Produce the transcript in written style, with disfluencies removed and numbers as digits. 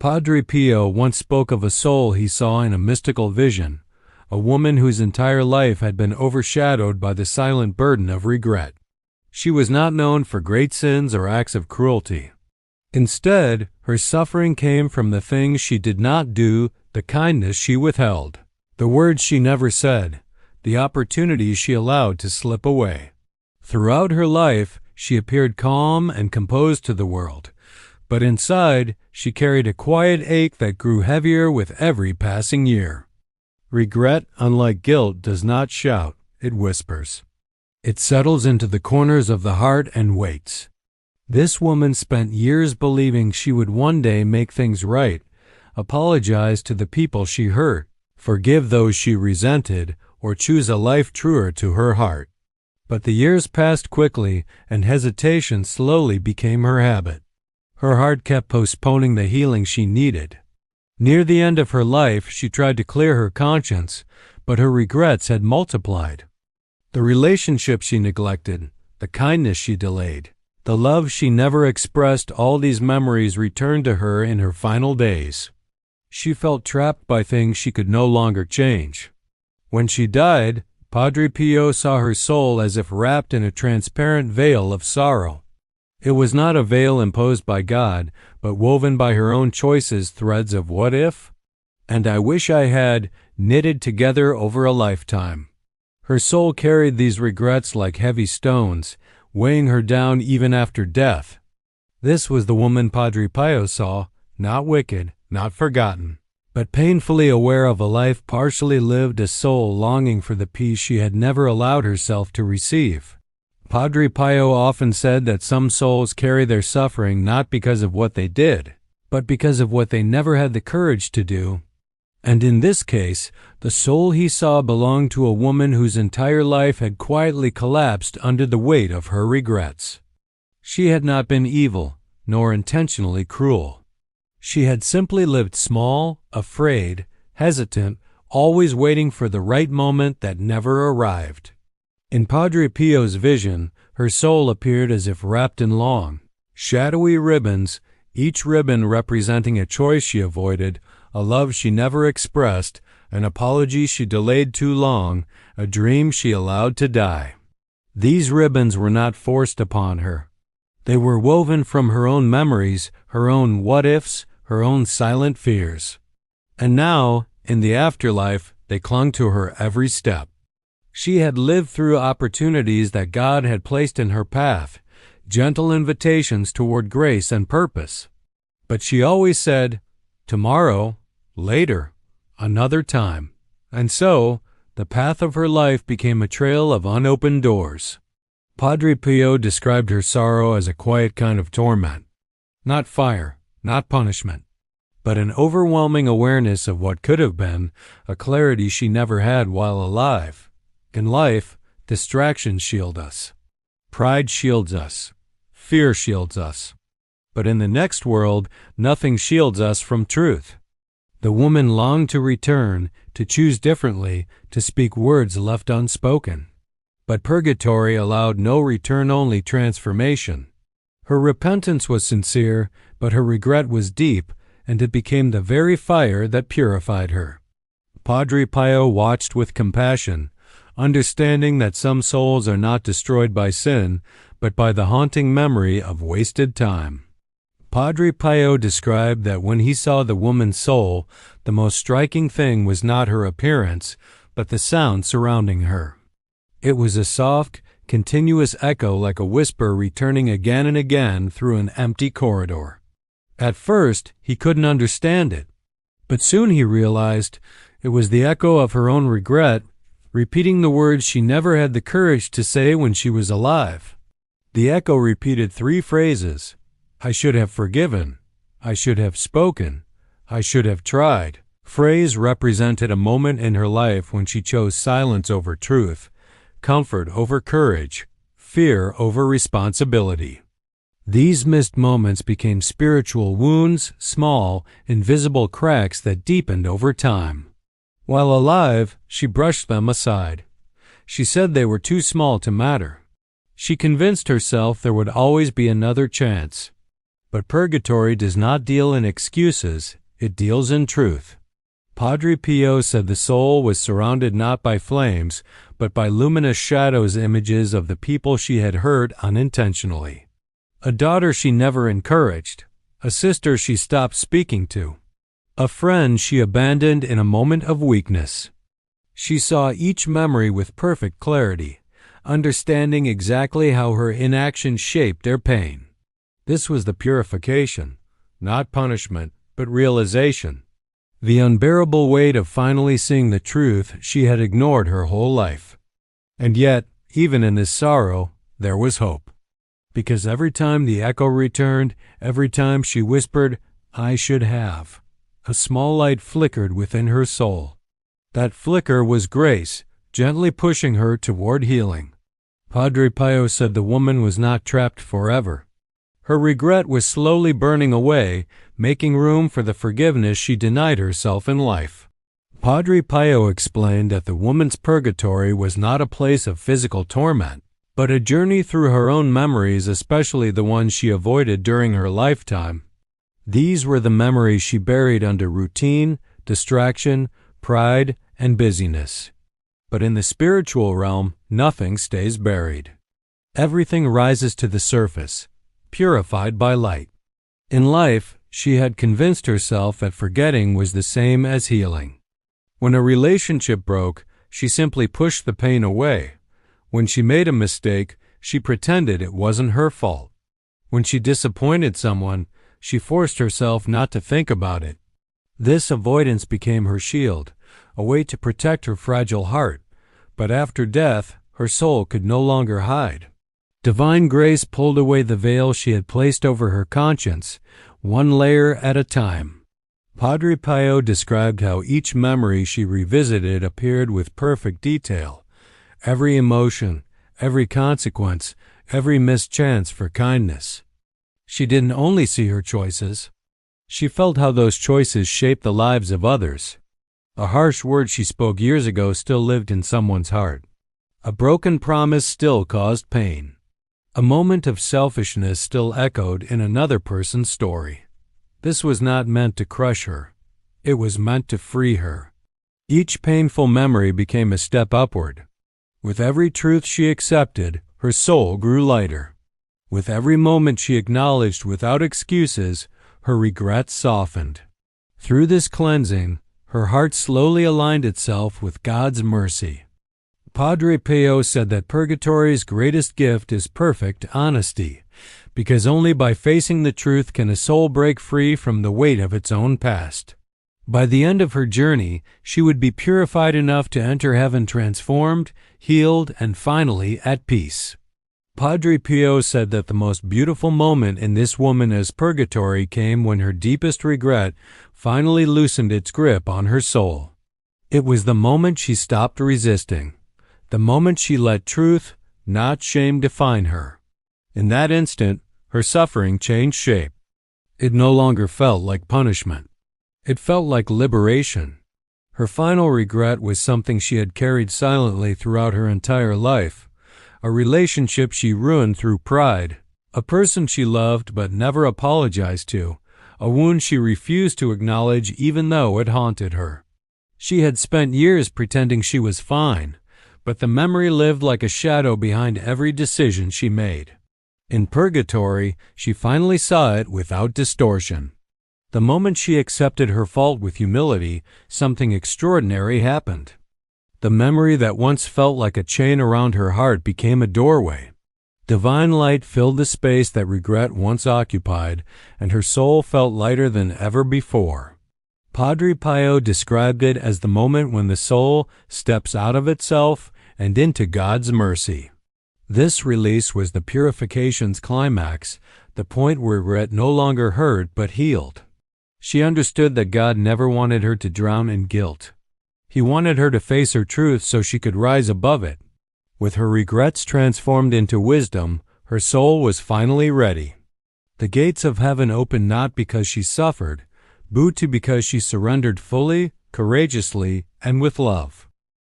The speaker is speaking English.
Padre Pio once spoke of a soul he saw in a mystical vision, a woman whose entire life had been overshadowed by the silent burden of regret. She was not known for great sins or acts of cruelty. Instead, her suffering came from the things she did not do, the kindness she withheld, the words she never said, the opportunities she allowed to slip away. Throughout her life, she appeared calm and composed to the world, but inside, she carried a quiet ache that grew heavier with every passing year. Regret, unlike guilt, does not shout, it whispers. It settles into the corners of the heart and waits. This woman spent years believing she would one day make things right, apologize to the people she hurt, forgive those she resented, or choose a life truer to her heart. But the years passed quickly, and hesitation slowly became her habit. Her heart kept postponing the healing she needed. Near the end of her life, she tried to clear her conscience, but her regrets had multiplied. The relationship she neglected, the kindness she delayed, the love she never expressed, all these memories returned to her in her final days. She felt trapped by things she could no longer change. When she died, Padre Pio saw her soul as if wrapped in a transparent veil of sorrow. It was not a veil imposed by God, but woven by her own choices, threads of what if, and I wish I had, knitted together over a lifetime. Her soul carried these regrets like heavy stones, weighing her down even after death. This was the woman Padre Pio saw, not wicked, not forgotten, but painfully aware of a life partially lived, a soul longing for the peace she had never allowed herself to receive. Padre Pio often said that some souls carry their suffering not because of what they did, but because of what they never had the courage to do. And in this case, the soul he saw belonged to a woman whose entire life had quietly collapsed under the weight of her regrets. She had not been evil, nor intentionally cruel. She had simply lived small, afraid, hesitant, always waiting for the right moment that never arrived. In Padre Pio's vision, her soul appeared as if wrapped in long, shadowy ribbons, each ribbon representing a choice she avoided, a love she never expressed, an apology she delayed too long, a dream she allowed to die. These ribbons were not forced upon her. They were woven from her own memories, her own what-ifs, her own silent fears. And now, in the afterlife, they clung to her every step. She had lived through opportunities that God had placed in her path, gentle invitations toward grace and purpose. But she always said, tomorrow, later, another time. And so, the path of her life became a trail of unopened doors. Padre Pio described her sorrow as a quiet kind of torment. Not fire, not punishment, but an overwhelming awareness of what could have been, a clarity she never had while alive. In life, distractions shield us. Pride shields us. Fear shields us. But in the next world, nothing shields us from truth. The woman longed to return, to choose differently, to speak words left unspoken. But purgatory allowed no return, only transformation. Her repentance was sincere, but her regret was deep, and it became the very fire that purified her. Padre Pio watched with compassion, understanding that some souls are not destroyed by sin, but by the haunting memory of wasted time. Padre Pio described that when he saw the woman's soul, the most striking thing was not her appearance, but the sound surrounding her. It was a soft, continuous echo, like a whisper returning again and again through an empty corridor. At first, he couldn't understand it, but soon he realized it was the echo of her own regret, repeating the words she never had the courage to say when she was alive. The echo repeated 3 phrases: I should have forgiven, I should have spoken, I should have tried. Phrase represented a moment in her life when she chose silence over truth, comfort over courage, fear over responsibility. These missed moments became spiritual wounds, small, invisible cracks that deepened over time. While alive, she brushed them aside. She said they were too small to matter. She convinced herself there would always be another chance. But purgatory does not deal in excuses, it deals in truth. Padre Pio said the soul was surrounded not by flames, but by luminous shadows, images of the people she had hurt unintentionally. A daughter she never encouraged, a sister she stopped speaking to, a friend she abandoned in a moment of weakness. She saw each memory with perfect clarity, understanding exactly how her inaction shaped their pain. This was the purification, not punishment, but realization. The unbearable weight of finally seeing the truth she had ignored her whole life. And yet, even in this sorrow, there was hope. Because every time the echo returned, every time she whispered, "I should have," a small light flickered within her soul. That flicker was grace, gently pushing her toward healing. Padre Pio said the woman was not trapped forever. Her regret was slowly burning away, making room for the forgiveness she denied herself in life. Padre Pio explained that the woman's purgatory was not a place of physical torment, but a journey through her own memories, especially the ones she avoided during her lifetime. These were the memories she buried under routine, distraction, pride, and busyness. But in the spiritual realm, nothing stays buried. Everything rises to the surface, purified by light. In life, she had convinced herself that forgetting was the same as healing. When a relationship broke, she simply pushed the pain away. When she made a mistake, she pretended it wasn't her fault. When she disappointed someone, she forced herself not to think about it. This avoidance became her shield, a way to protect her fragile heart. But after death, her soul could no longer hide. Divine grace pulled away the veil she had placed over her conscience, one layer at a time. Padre Pio described how each memory she revisited appeared with perfect detail. Every emotion, every consequence, every missed chance for kindness. She didn't only see her choices. She felt how those choices shaped the lives of others. A harsh word she spoke years ago still lived in someone's heart. A broken promise still caused pain. A moment of selfishness still echoed in another person's story. This was not meant to crush her. It was meant to free her. Each painful memory became a step upward. With every truth she accepted, her soul grew lighter. With every moment she acknowledged without excuses, her regrets softened. Through this cleansing, her heart slowly aligned itself with God's mercy. Padre Pio said that purgatory's greatest gift is perfect honesty, because only by facing the truth can a soul break free from the weight of its own past. By the end of her journey, she would be purified enough to enter heaven transformed, healed, and finally at peace. Padre Pio said that the most beautiful moment in this woman's purgatory came when her deepest regret finally loosened its grip on her soul. It was the moment she stopped resisting, the moment she let truth, not shame, define her. In that instant, her suffering changed shape. It no longer felt like punishment. It felt like liberation. Her final regret was something she had carried silently throughout her entire life. A relationship she ruined through pride, a person she loved but never apologized to, a wound she refused to acknowledge even though it haunted her. She had spent years pretending she was fine, but the memory lived like a shadow behind every decision she made. In purgatory, she finally saw it without distortion. The moment she accepted her fault with humility, something extraordinary happened. The memory that once felt like a chain around her heart became a doorway. Divine light filled the space that regret once occupied, and her soul felt lighter than ever before. Padre Pio described it as the moment when the soul steps out of itself and into God's mercy. This release was the purification's climax, the point where regret no longer hurt but healed. She understood that God never wanted her to drown in guilt. He wanted her to face her truth so she could rise above it. With her regrets transformed into wisdom, her soul was finally ready. The gates of heaven opened not because she suffered, but because she surrendered fully, courageously, and with love.